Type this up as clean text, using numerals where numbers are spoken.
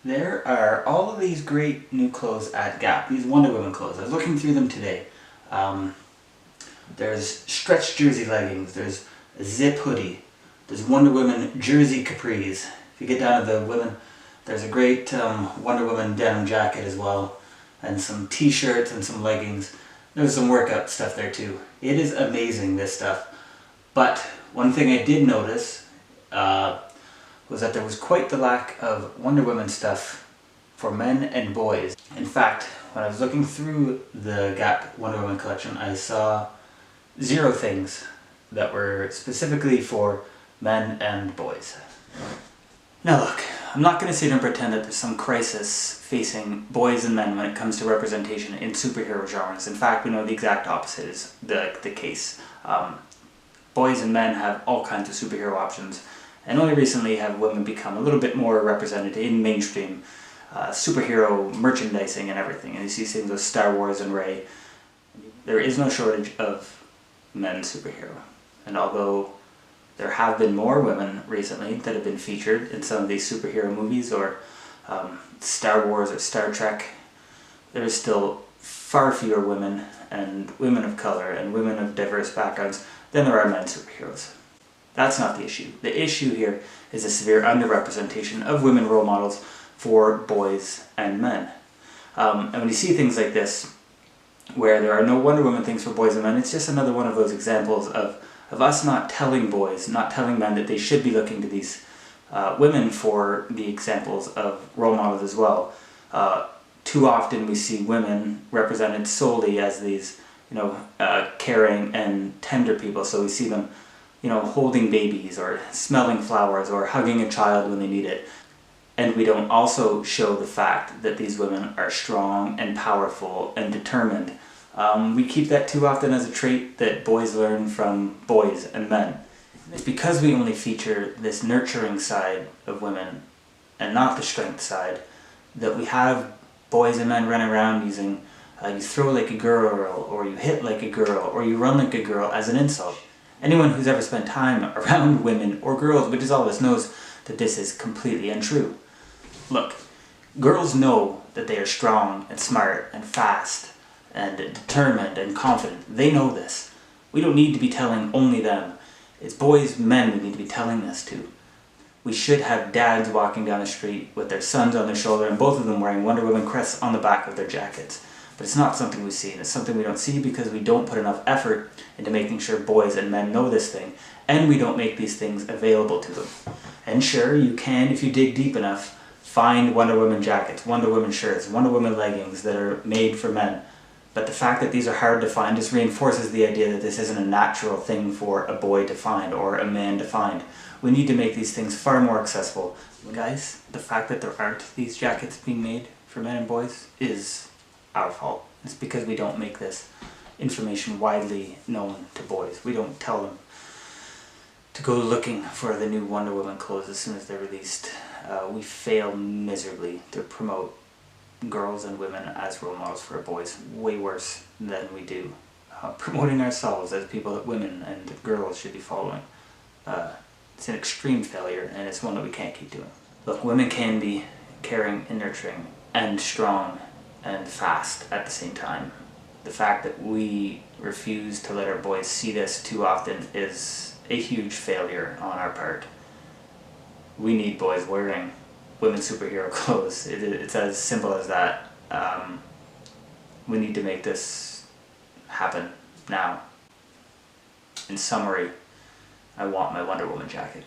There are all of these great new clothes at Gap, these Wonder Woman clothes. I was looking through them today. There's stretch jersey leggings, there's a zip hoodie, there's Wonder Woman jersey capris. If you get down to the women, there's a great Wonder Woman denim jacket as well, and some t-shirts and some leggings. There's some workout stuff there too. It is amazing, this stuff. But one thing I did notice was that there was quite the lack of Wonder Woman stuff for men and boys. In fact, when I was looking through the Gap Wonder Woman collection, I saw 0 things that were specifically for men and boys. Now look, I'm not going to sit here and pretend that there's some crisis facing boys and men when it comes to representation in superhero genres. In fact, we know the exact opposite is the case. Boys and men have all kinds of superhero options, and only recently have women become a little bit more represented in mainstream superhero merchandising and everything. And you see things with Star Wars and Rey. There is no shortage of men superhero. And although there have been more women recently that have been featured in some of these superhero movies or Star Wars or Star Trek, there is still far fewer women and women of color and women of diverse backgrounds than there are men superheroes. That's not the issue. The issue here is the severe underrepresentation of women role models for boys and men. And when you see things like this, where there are no Wonder Woman things for boys and men, it's just another one of those examples of us not telling boys, not telling men that they should be looking to these women for the examples of role models as well. Too often we see women represented solely as these, caring and tender people. So we see them, holding babies or smelling flowers or hugging a child when they need it. And we don't also show the fact that these women are strong and powerful and determined. We keep that too often as a trait that boys learn from boys and men. It's because we only feature this nurturing side of women and not the strength side that we have boys and men running around using you throw like a girl, or you hit like a girl, or you run like a girl as an insult. Anyone who's ever spent time around women or girls, which is all of us, knows that this is completely untrue. Look, girls know that they are strong and smart and fast and determined and confident. They know this. We don't need to be telling only them. It's boys, men we need to be telling this to. We should have dads walking down the street with their sons on their shoulder and both of them wearing Wonder Woman crests on the back of their jackets. But it's not something we see, and it's something we don't see because we don't put enough effort into making sure boys and men know this thing, and we don't make these things available to them. And sure, you can, if you dig deep enough, find Wonder Woman jackets, Wonder Woman shirts, Wonder Woman leggings that are made for men. But the fact that these are hard to find just reinforces the idea that this isn't a natural thing for a boy to find or a man to find. We need to make these things far more accessible. Guys, the fact that there aren't these jackets being made for men and boys is our fault. It's because we don't make this information widely known to boys. We don't tell them to go looking for the new Wonder Woman clothes as soon as they're released. We fail miserably to promote girls and women as role models for boys, way worse than we do promoting ourselves as people that women and girls should be following. It's an extreme failure, and it's one that we can't keep doing. Look, women can be caring and nurturing and strong and fast at the same time. The fact that we refuse to let our boys see this too often is a huge failure on our part. We need boys wearing women's superhero clothes. It's as simple as that. We need to make this happen now. In summary, I want my Wonder Woman jacket.